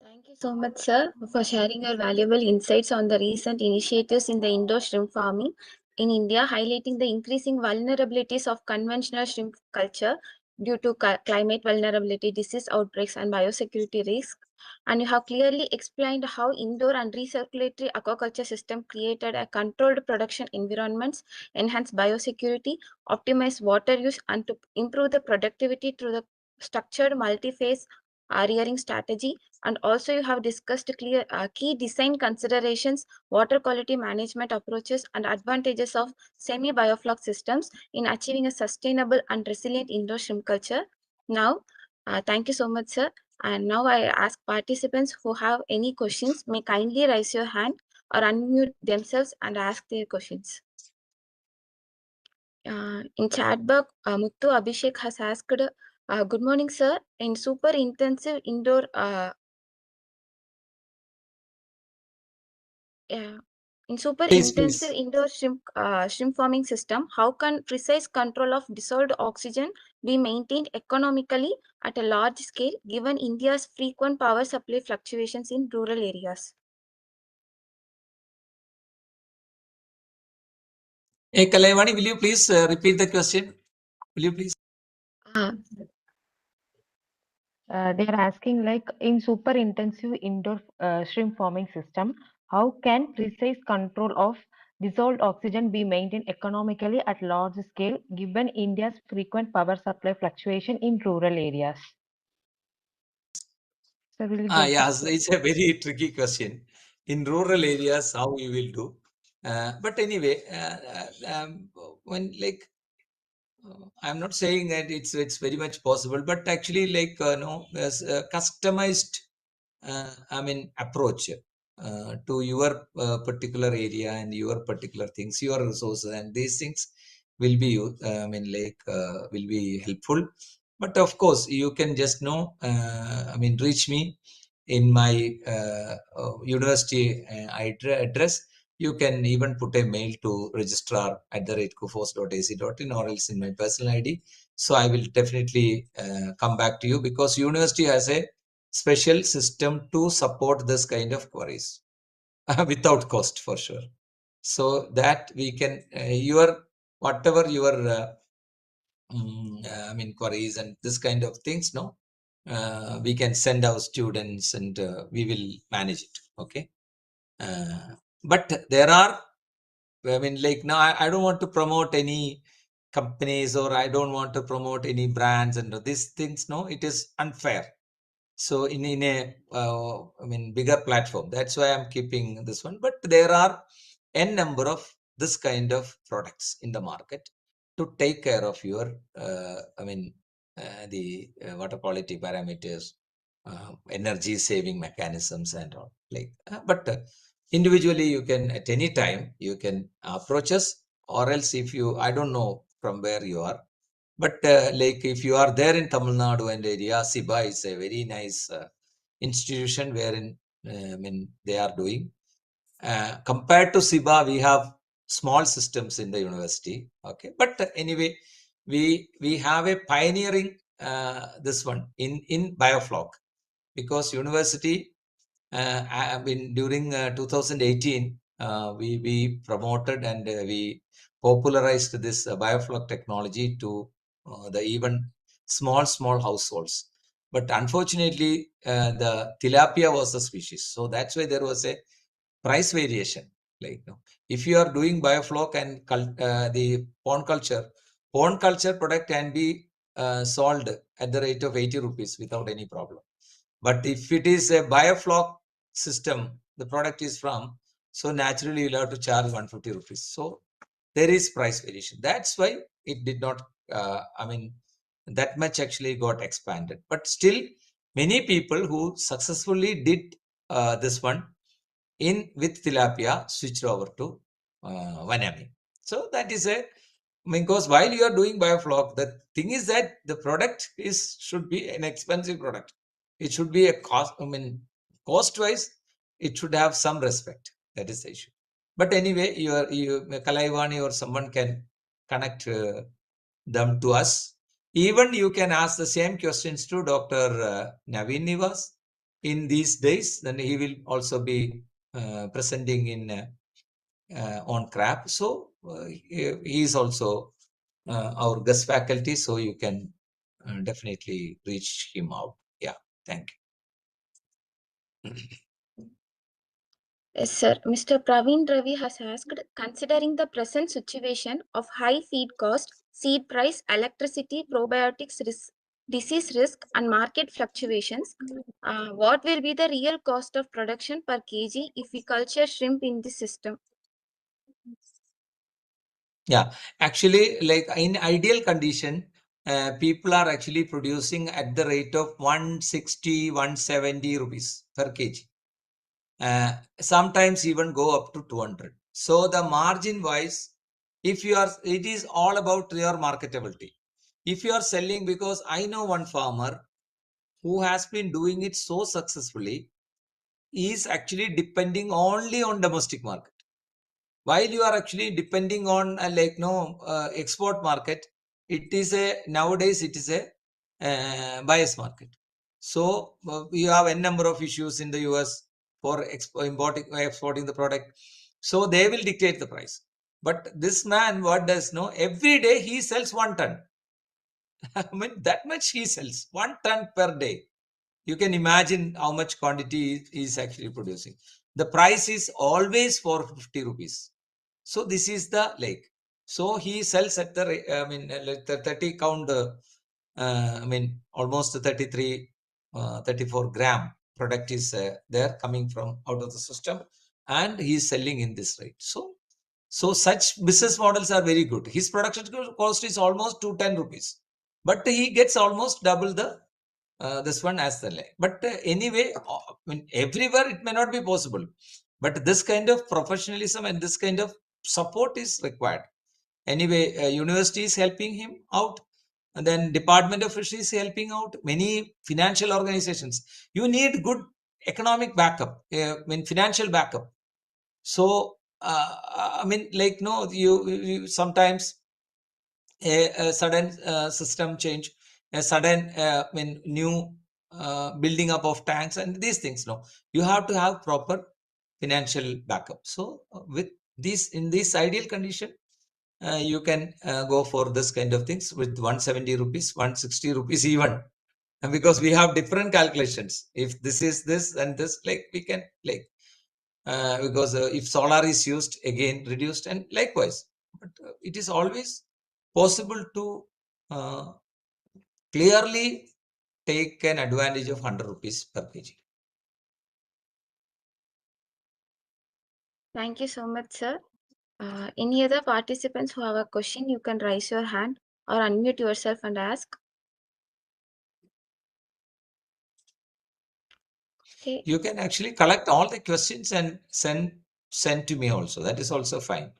Thank you so much, sir, for sharing your valuable insights on the recent initiatives in the indoor shrimp farming in India, highlighting the increasing vulnerabilities of conventional shrimp culture due to climate vulnerability, disease outbreaks, and biosecurity risks. And you have clearly explained how indoor and recirculatory aquaculture system created a controlled production environments, enhance biosecurity, optimize water use, and to improve the productivity through the structured multi-phase rearing strategy. And also you have discussed clear key design considerations, water quality management approaches, and advantages of semi-biofloc systems in achieving a sustainable and resilient indoor shrimp culture. Now, thank you so much, sir. And now I ask participants who have any questions may kindly raise your hand or unmute themselves and ask their questions. In chat box, Muthu Abhishek has asked, good morning, sir. In super intensive indoor in super
Please,
intensive indoor shrimp farming system, how can precise control of dissolved oxygen be maintained economically at a large scale, given India's frequent power supply fluctuations in rural areas?
Hey, Kalaivani, will you please repeat the question? Will you please?
Uh,
They are asking, like, in super intensive indoor shrimp farming system, how can precise control of dissolved oxygen be maintained economically at large scale, given India's frequent power supply fluctuation in rural areas? So will you go
Yes, it's a very tricky question. In rural areas, how you will do? But anyway, when I'm not saying that it's very much possible, but actually, there's a customized, approach to your particular area and your particular things, your resources, and these things will be, will be helpful. But of course, you can just reach me in my university address. You can even put a mail to registrar@coforce.ac.in, or else in my personal ID. So I will definitely come back to you, because university has a special system to support this kind of queries without cost, for sure. So that we can whatever your queries and this kind of things, we can send our students, and we will manage it. Okay. But there are, now I don't want to promote any companies, or I don't want to promote any brands and these things. No, it is unfair. So in a bigger platform, that's why I'm keeping this one. But there are n number of this kind of products in the market to take care of your the water quality parameters, energy saving mechanisms, and all. But individually, you can at any time you can approach us, or else if you, I don't know from where you are, but if you are there in Tamil Nadu and area, SIBA is a very nice institution wherein they are doing. Compared to SIBA, we have small systems in the university. Okay, but anyway, we have a pioneering this one in biofloc, because university during 2018 we promoted and we popularized this biofloc technology to the even small households. But unfortunately, the tilapia was a species, so that's why there was a price variation. Like, if you are doing biofloc and the pond culture product can be sold at the rate of 80 rupees without any problem. But if it is a biofloc system, the product is from, so naturally you'll have to charge 150 rupees. So there is price variation. That's why it did not, that much actually got expanded. But still, many people who successfully did this one with tilapia switched over to vanami. So that is because while you are doing biofloc, the thing is that the product should be an expensive product. It should be a cost. Cost-wise, it should have some respect. That is the issue. But anyway, Kalaivani or someone can connect them to us. Even you can ask the same questions to Dr. Naveen Nivas in these days. Then he will also be presenting in on CRAP. So he is also our guest faculty, so you can definitely reach him out. Yeah, thank you.
Yes, sir. Mr. Praveen Ravi has asked, considering the present situation of high feed cost, seed price, electricity, probiotics risk, disease risk, and market fluctuations, what will be the real cost of production per kg if we culture shrimp in this system?
Yeah, actually, like in ideal condition, people are actually producing at the rate of 160, 170 rupees per kg. Sometimes even go up to 200. So the margin wise, it is all about your marketability. If you are selling, because I know one farmer who has been doing it so successfully, is actually depending only on domestic market. While you are actually depending on export market, nowadays it is a bias market. So you have n number of issues in the US for exporting the product. So they will dictate the price. But this man, what does know? Every day he sells 1 ton. That much he sells, 1 ton per day. You can imagine how much quantity he is actually producing. The price is always 450 rupees. So this is the lake. So he sells at the 30 count, almost 33, 34 gram product is there coming from out of the system, and he is selling in this rate. So such business models are very good. His production cost is almost 210 rupees, but he gets almost double the this one as the lake. But anyway, everywhere it may not be possible. But this kind of professionalism and this kind of support is required. Anyway, university is helping him out, and then Department of Fisheries is helping out. Many financial organizations. You need good economic backup, financial backup. So you sometimes a sudden system change, a sudden new building up of tanks and these things. No, you have to have proper financial backup. So with this, in this ideal condition, you can go for this kind of things with 170 rupees, 160 rupees even. And because we have different calculations, if this is this and this, like we can because if solar is used, again reduced, and likewise. But it is always possible to clearly take an advantage of 100 rupees per kg.
Thank you so much, sir. Any other participants who have a question, you can raise your hand or unmute yourself and ask. Okay.
You can actually collect all the questions and send to me also. That is also fine.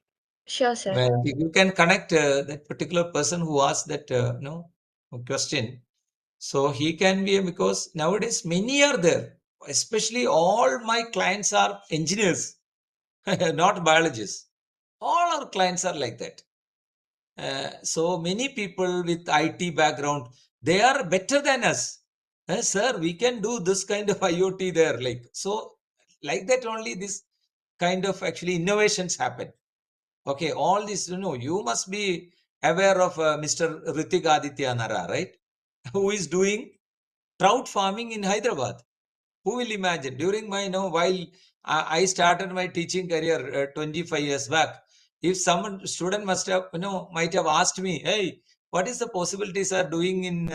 Sure, sir.
Well, you can connect that particular person who asked that question. So he can be, because nowadays many are there. Especially all my clients are engineers, not biologists. All our clients are like that. So many people with IT background, they are better than us. Sir, we can do this kind of IoT there. Like that only this kind of actually innovations happen. Okay, all this, you must be aware of Mr. Ritik Aditya Nara, right? Who is doing trout farming in Hyderabad. Who will imagine? During my, while I started my teaching career 25 years back, if someone student must have, might have asked me, hey, what is the possibilities are doing in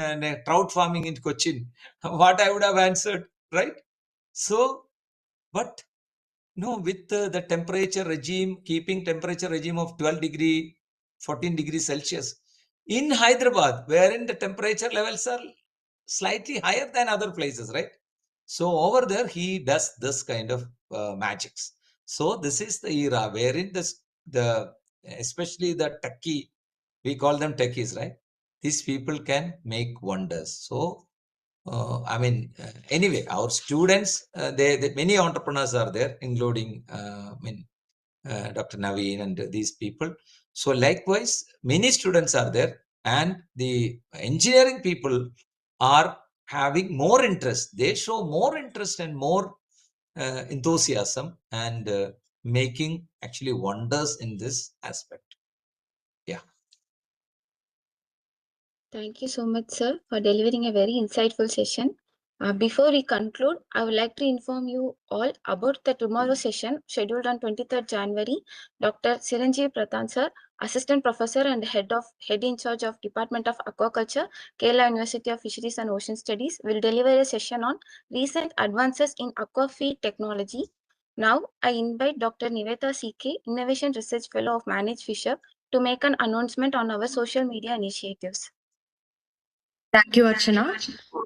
trout farming in Cochin? What I would have answered, right? So, but no, with the temperature regime, keeping temperature regime of 12 degree, 14 degrees Celsius in Hyderabad, wherein the temperature levels are slightly higher than other places, right? So over there, he does this kind of magics. So this is the era wherein especially the techie, we call them techies, right? These people can make wonders. So anyway, our students, many entrepreneurs are there, including Dr. Naveen and these people. So likewise, many students are there, and the engineering people are having more interest. They show more interest and more enthusiasm and making actually wonders in this aspect. Yeah.
Thank you so much, sir, for delivering a very insightful session. Before we conclude, I would like to inform you all about the tomorrow session scheduled on 23rd January. Dr. Siranjeev Prathan, sir, Assistant Professor and Head in charge of Department of Aquaculture, Kerala University of Fisheries and Ocean Studies, will deliver a session on recent advances in aquafeed technology. Now, I invite Dr. Niveta CK, Innovation Research Fellow of MANAGE-FISHub, to make an announcement on our social media initiatives.
Thank you, Archana.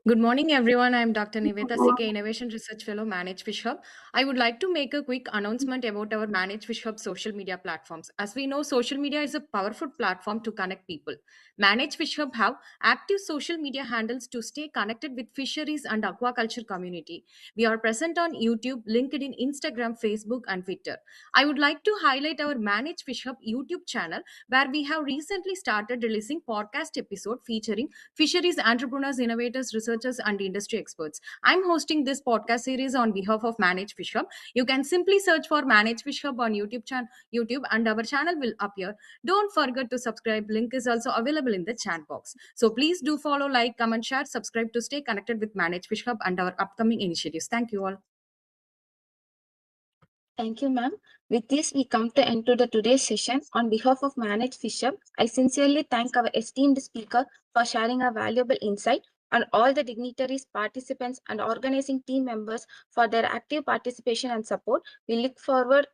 Good morning, everyone. I'm Dr. Niveta CK, Innovation Research Fellow, MANAGE-FISHub. I would like to make a quick announcement about our MANAGE-FISHub social media platforms. As we know, social media is a powerful platform to connect people. MANAGE-FISHub have active social media handles to stay connected with fisheries and aquaculture community. We are present on YouTube, LinkedIn, Instagram, Facebook, and Twitter. I would like to highlight our MANAGE-FISHub YouTube channel, where we have recently started releasing podcast episode featuring fisheries entrepreneurs, innovators, researchers, and industry experts. I'm hosting this podcast series on behalf of MANAGE-FISHub. You can simply search for MANAGE-FISHub on YouTube, and our channel will appear. Don't forget to subscribe. Link is also available in the chat box. So please do follow, like, comment, share, subscribe to stay connected with MANAGE-FISHub and our upcoming initiatives. Thank you all.
Thank you, ma'am. With this, we come to end to the today's session. On behalf of MANAGE-FISHub, I sincerely thank our esteemed speaker for sharing a valuable insight, and all the dignitaries, participants, and organizing team members for their active participation and support. We look forward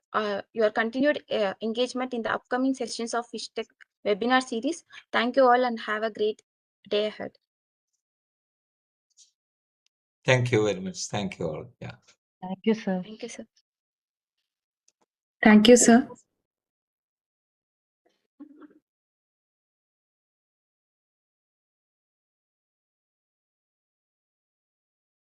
your continued engagement in the upcoming sessions of FISHTech webinar series. Thank you all and have a great day ahead.
Thank you very much. Thank you all. Yeah.
Thank you, sir.
Thank you, sir.
Thank you, sir.